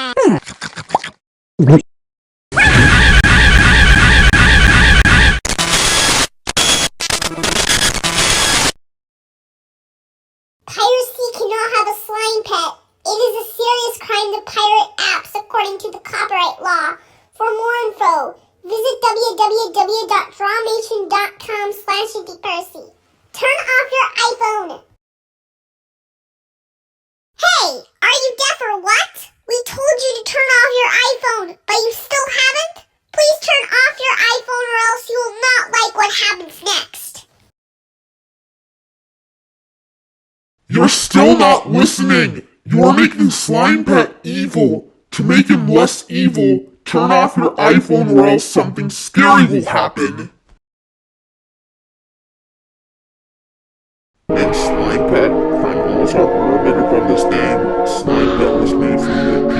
Piracy cannot have a slime pet. It is a serious crime to pirate apps according to the copyright law. For more info, visit www.drawmation.com/anti-piracy. Turn off your iPhone. Hey, are you deaf or what? We told you to turn off your iPhone, but you still haven't? Please turn off your iPhone or else you will not like what happens next. You're still not listening! You're making Slime Pet evil! To make him less evil, turn off your iPhone or else something scary will happen! And Slime Pet, criminals are prohibited from this game. Slime Pet was made for you.